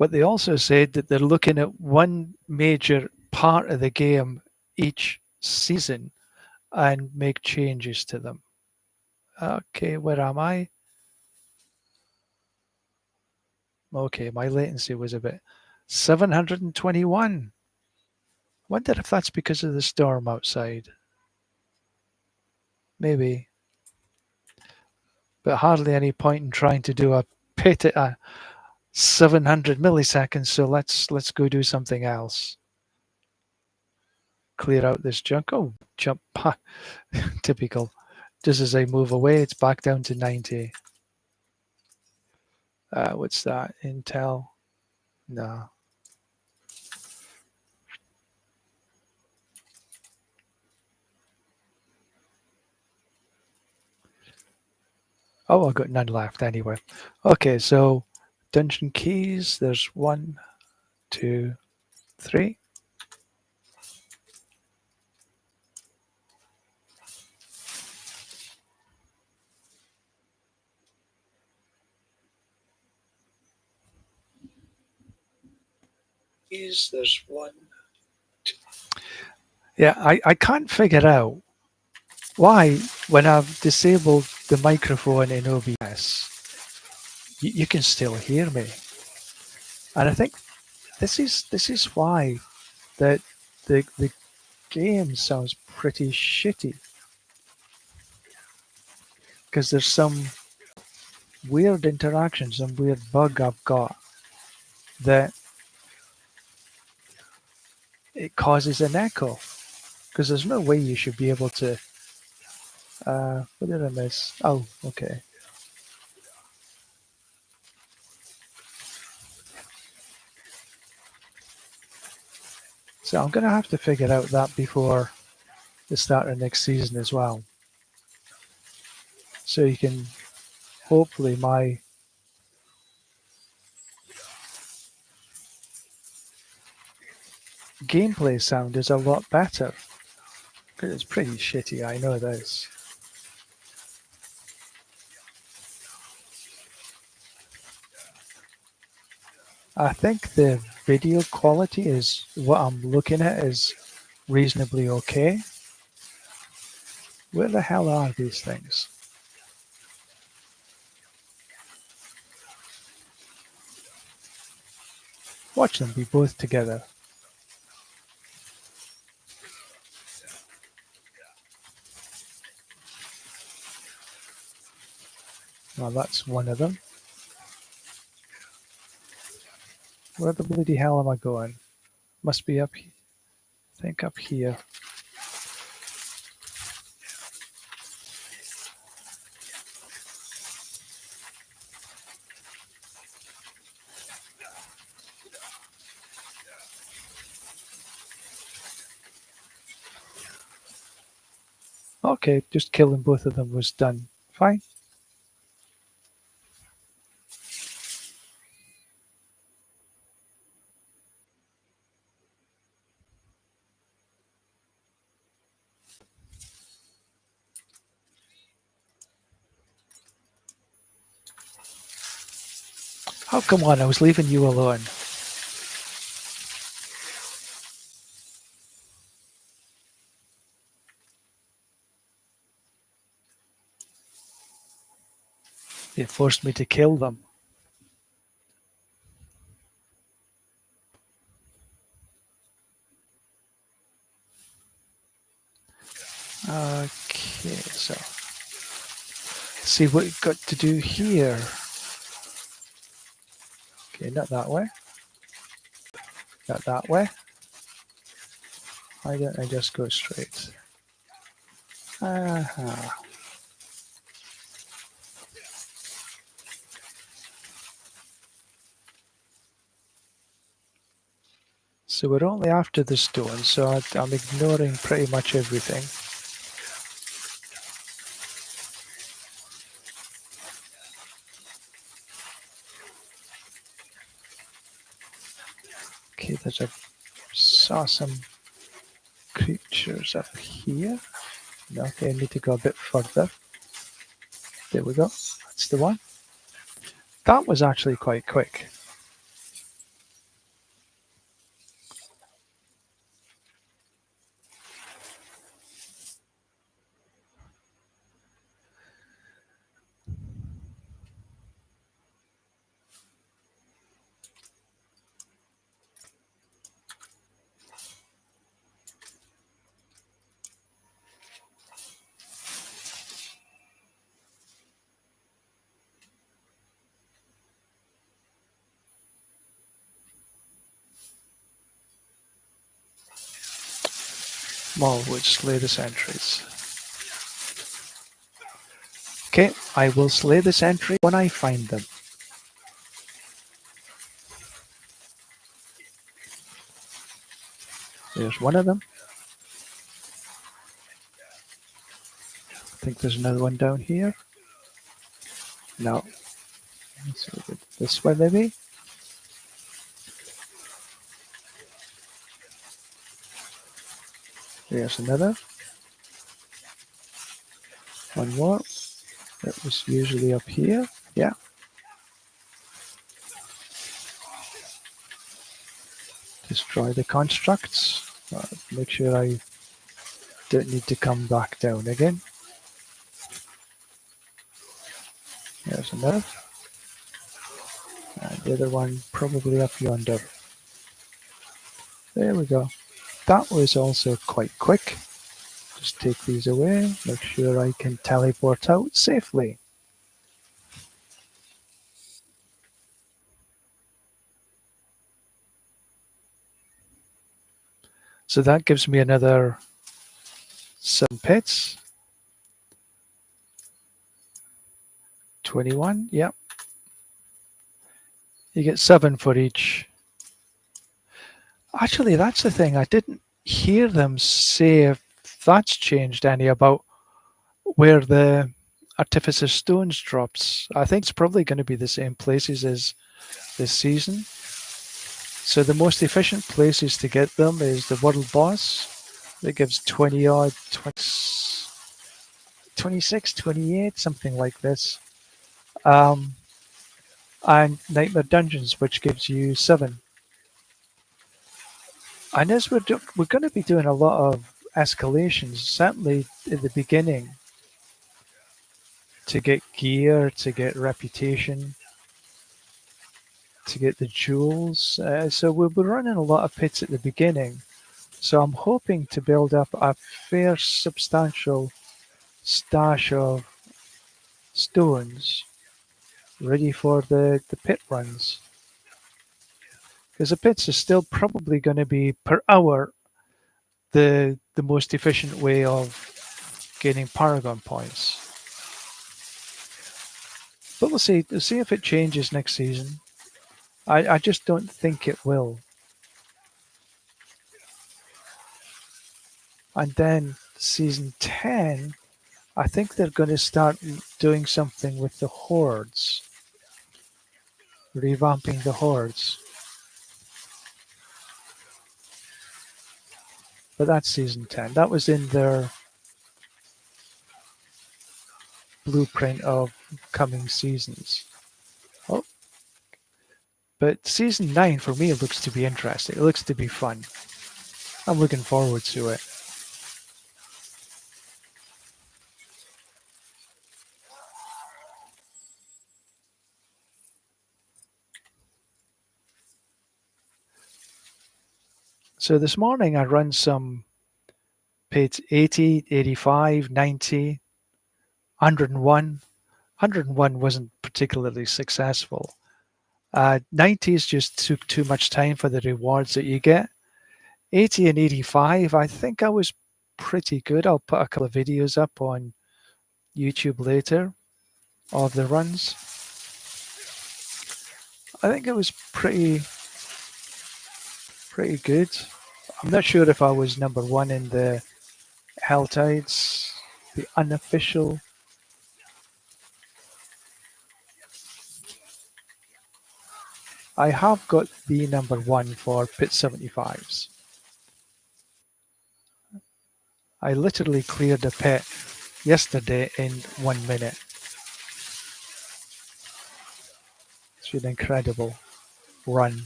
But they also said that they're looking at one major part of the game each season and make changes to them. Okay, where am I? Okay, my latency was a bit 721. Wonder if that's because of the storm outside. Maybe. But hardly any point in trying to do a pit at 700 milliseconds, so let's go do something else. Clear out this junk. Oh, jump. Typical. Just as I move away, it's back down to 90. What's that? Intel? No. Oh, I've got none left anyway. Okay, so dungeon keys. There's 1, 2, 3. Keys, there's 1, 2. Yeah, I can't figure out why, when I've disabled the microphone in OBS, you can still hear me. And I think this is why that the game sounds pretty shitty, because there's some weird interaction, some weird bug I've got that it causes an echo. Because there's no way you should be able to. What did I miss? Oh, okay. So I'm going to have to figure out that before the start of next season as well. So you can, hopefully, my gameplay sound is a lot better. Because it's pretty shitty, I know this. I think the video quality is what I'm looking at is reasonably okay. Where the hell are these things? Watch them be both together. Well, that's one of them. Where the bloody hell am I going? Must be up here. I think up here. Okay, just killing both of them was done. Fine. Oh, come on, I was leaving you alone. It forced me to kill them. Okay, so let's see what we've got to do here. Okay, not that way. Not that way. Why don't I just go straight? Aha. So we're only after the stone, so I'm ignoring pretty much everything. Okay, saw some creatures up here. Okay, I need to go a bit further. There we go. That's the one. That was actually quite quick. More would slay the sentries. Okay, I will slay the sentry when I find them. There's one of them. I think there's another one down here. No. Let's see, this way maybe? There's another. One more. It was usually up here. Yeah. Destroy the constructs. Make sure I don't need to come back down again. There's another. And the other one probably up yonder. There we go. That was also quite quick. Just take these away. Make sure I can teleport out safely. So that gives me another 7 pits. 21, yep. You get 7 for each. Actually, that's the thing. I didn't hear them say if that's changed any about where the Artificer Stones drops. I think it's probably going to be the same places as this season. So the most efficient places to get them is the World Boss. That gives 20 odd, 26, 28, something like this. And Nightmare Dungeons, which gives you 7. And as we're going to be doing a lot of escalations, certainly in the beginning, to get gear, to get reputation, to get the jewels. So we'll be running a lot of pits at the beginning. So I'm hoping to build up a fair substantial stash of stones ready for the pit runs. Because the pits are still probably going to be per hour the most efficient way of gaining Paragon points. But we'll see. We'll see if it changes next season. I just don't think it will. And then season 10, I think they're going to start doing something with the hordes. Revamping the hordes. But that's season 10. That was in their blueprint of coming seasons. Oh. But season 9 for me looks to be interesting. It looks to be fun. I'm looking forward to it. So this morning I run some pits 80, 85, 90, 101. 101 wasn't particularly successful. 90 is just too much time for the rewards that you get. 80 and 85, I think I was pretty good. I'll put a couple of videos up on YouTube later of the runs. I think it was pretty good. I'm not sure if I was number 1 in the Helltides, the unofficial. I have got the number 1 for Pit 75s. I literally cleared the pit yesterday in 1 minute. It's an incredible run.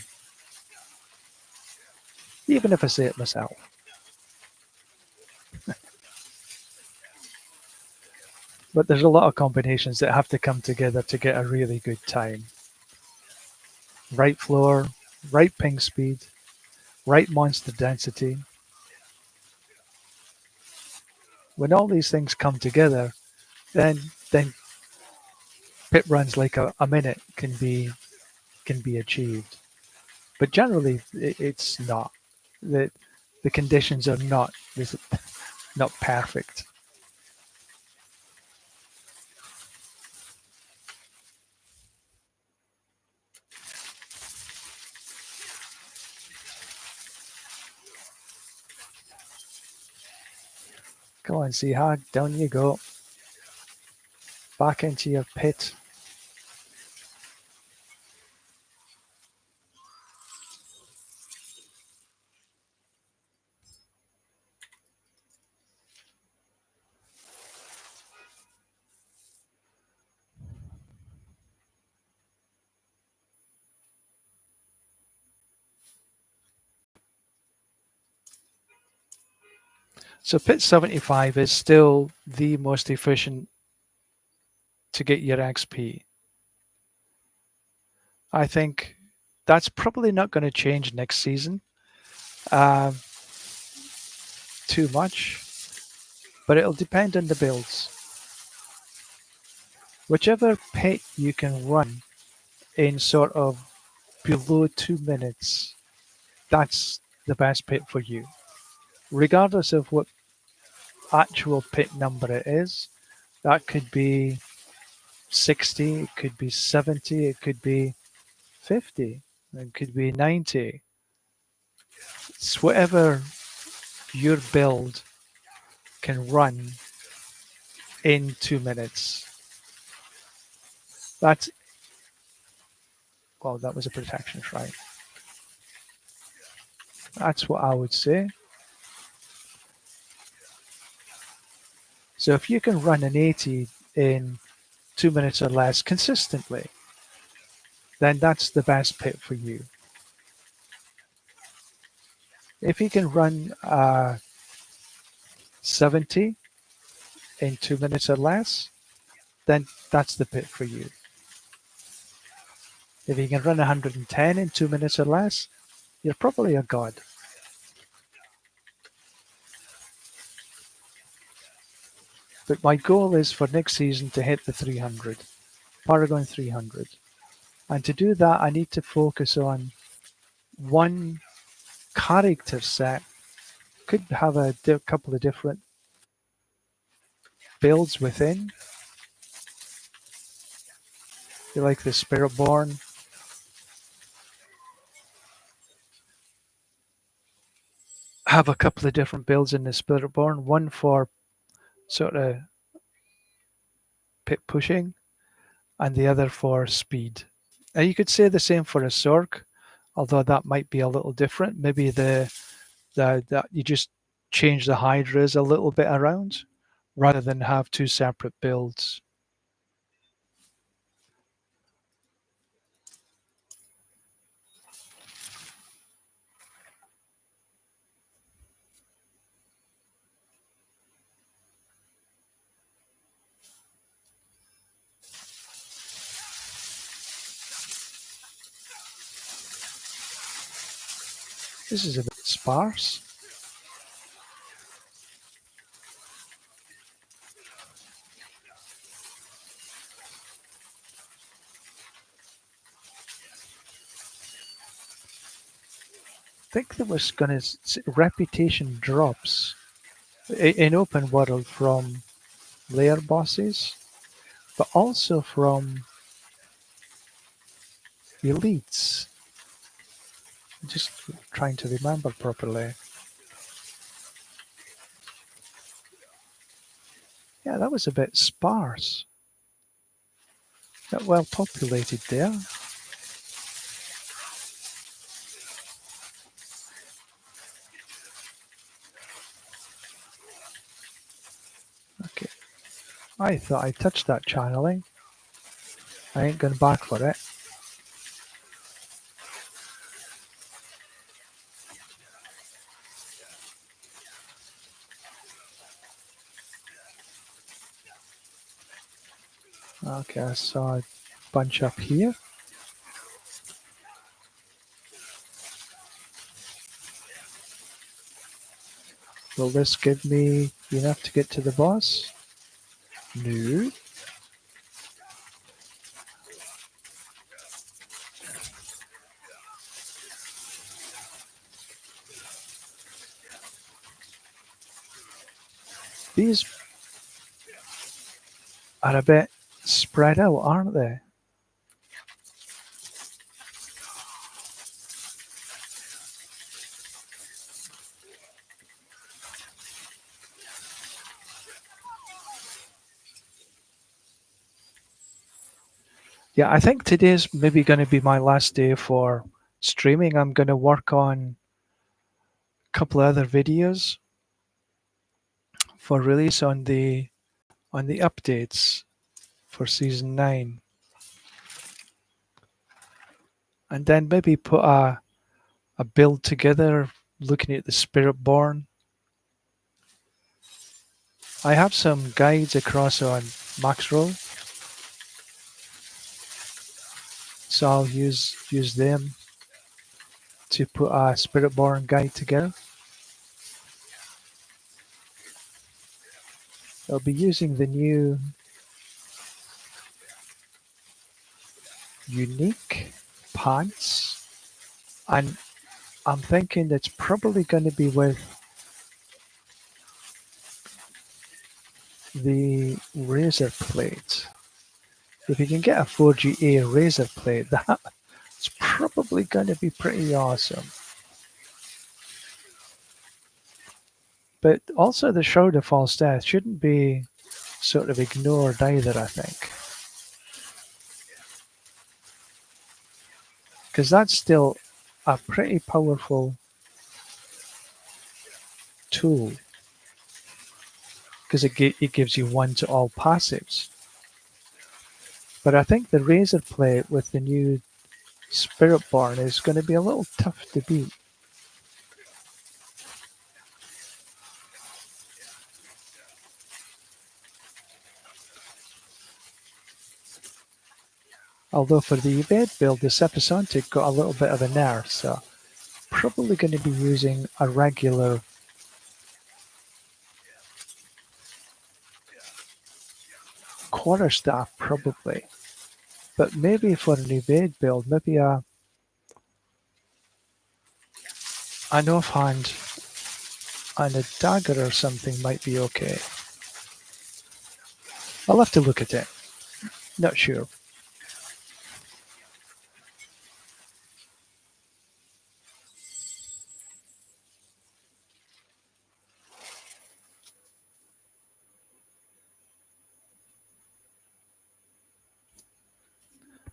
Even if I say it myself. But there's a lot of combinations that have to come together to get a really good time. Right floor, right ping speed, right monster density. When all these things come together, then pit runs like a minute can be achieved. But generally, it's not. The conditions are not perfect. Go on, Seahawk, down you go. Back into your pit. So pit 75 is still the most efficient to get your XP. I think that's probably not going to change next season too much, but it'll depend on the builds. Whichever pit you can run in sort of below 2 minutes, that's the best pit for you. Regardless of what actual pit number it is, that could be 60, it could be 70, it could be 50, it could be 90. It's whatever your build can run in 2 minutes. That's, well, that was a protection shrine. That's what I would say. So if you can run an 80 in 2 minutes or less consistently, then that's the best pit for you. If you can run 70 in 2 minutes or less, then that's the pit for you. If you can run 110 in 2 minutes or less, you're probably a god. But my goal is for next season to hit the 300, Paragon 300. And to do that, I need to focus on one character set. Could have a couple of different builds within. You like the Spiritborn. Have a couple of different builds in the Spiritborn. One for sort of pit pushing, and the other for speed. And you could say the same for a Sork, although that might be a little different. Maybe the you just change the Hydras a little bit around rather than have two separate builds. This is a bit sparse. I think there was going to reputation drops in open world from layer bosses, but also from elites. I'm just trying to remember properly. Yeah, that was a bit sparse. Not well populated there. Okay. I thought I touched that channeling. I ain't going back for it. Okay, I saw a bunch up here. Will this give me enough to get to the boss? No. These are a bit spread out, aren't they? Yeah, I think today's maybe going to be my last day for streaming. I'm going to work on a couple of other videos for release on the updates for season 9. And then maybe put a build together looking at the Spiritborn. I have some guides across on Maxroll, so I'll use them to put a Spiritborn guide together. I'll be using the new unique pants, and I'm thinking it's probably going to be with the razor plate. If you can get a 4GA razor plate, that's probably going to be pretty awesome. But also the Shroud of False Death shouldn't be sort of ignored either, I think. Because that's still a pretty powerful tool. Because it gives you one to all passives. But I think the razor plate with the new Spiritborn is going to be a little tough to beat. Although for the evade build, the Sephisontic got a little bit of a nerf, so probably going to be using a regular quarterstaff, probably. But maybe for an evade build, maybe an offhand and a dagger or something might be okay. I'll have to look at it. Not sure.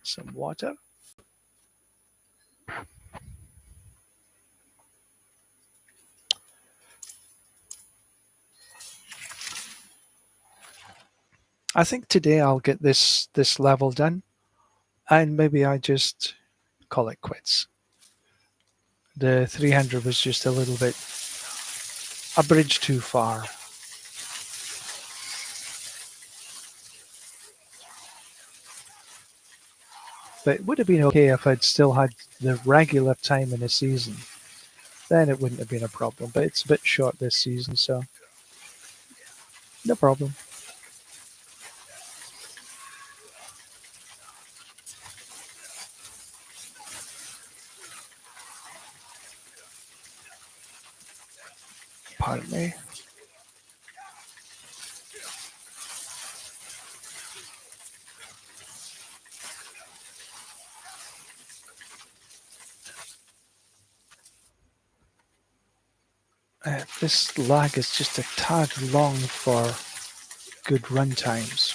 Some water. I think today I'll get this level done, and maybe I just call it quits. The 300 was just a little bit a bridge too far. But it would have been okay if I'd still had the regular time in a season. Then it wouldn't have been a problem. But it's a bit short this season, so no problem. Pardon me. This lag is just a tad long for good run times.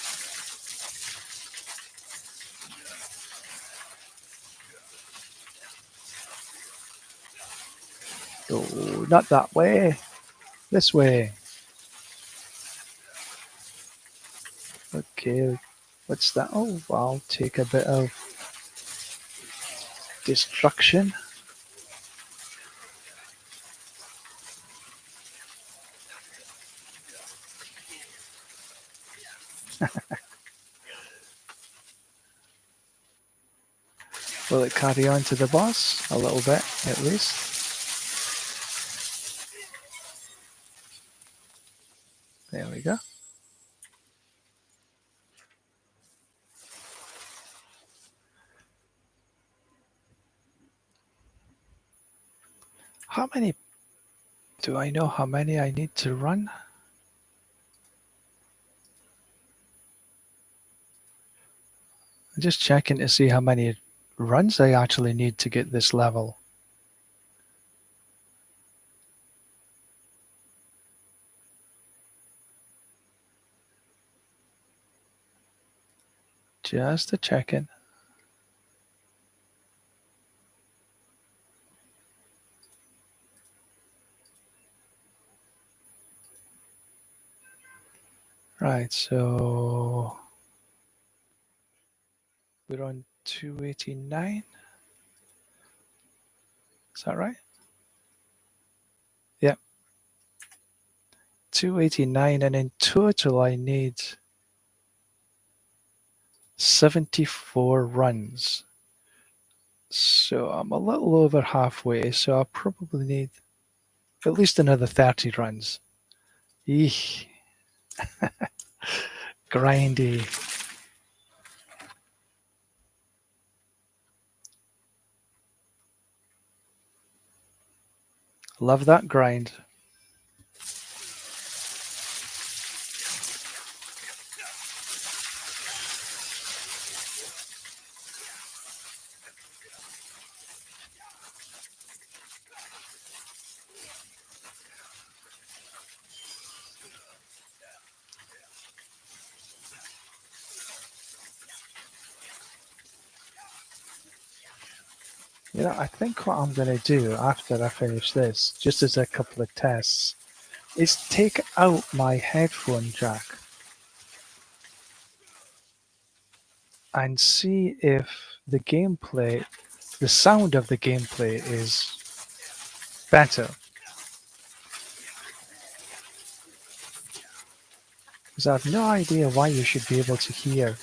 Oh, not that way. This way. Okay, what's that? Oh, I'll take a bit of destruction. Will it carry on to the boss? A little bit, at least. There we go. How many? Do I know how many I need to run? I'm just checking to see how many runs I actually need to get this level. Just a checking. Right, so we're on 289. Is that right? Yep. 289, and in total I need 74 runs. So I'm a little over halfway, so I'll probably need at least another 30 runs. Eek. Grindy. Love that grind. You know, I think what I'm going to do after I finish this, just as a couple of tests, is take out my headphone jack and see if the gameplay, the sound of the gameplay is better. Because I have no idea why you should be able to hear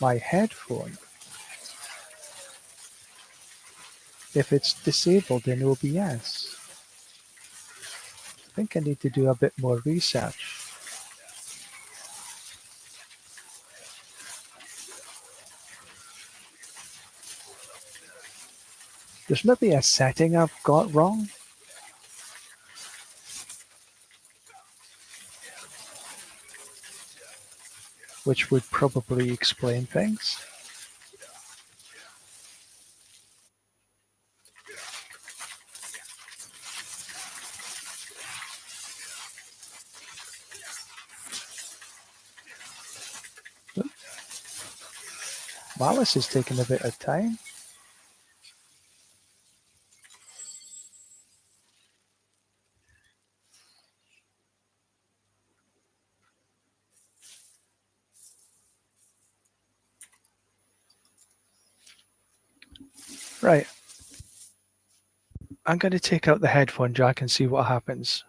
my headphone if it's disabled in OBS. I think I need to do a bit more research. There's maybe a setting I've got wrong. Which would probably explain things. Malice is taking a bit of time. Right. I'm going to take out the headphone jack and see what happens.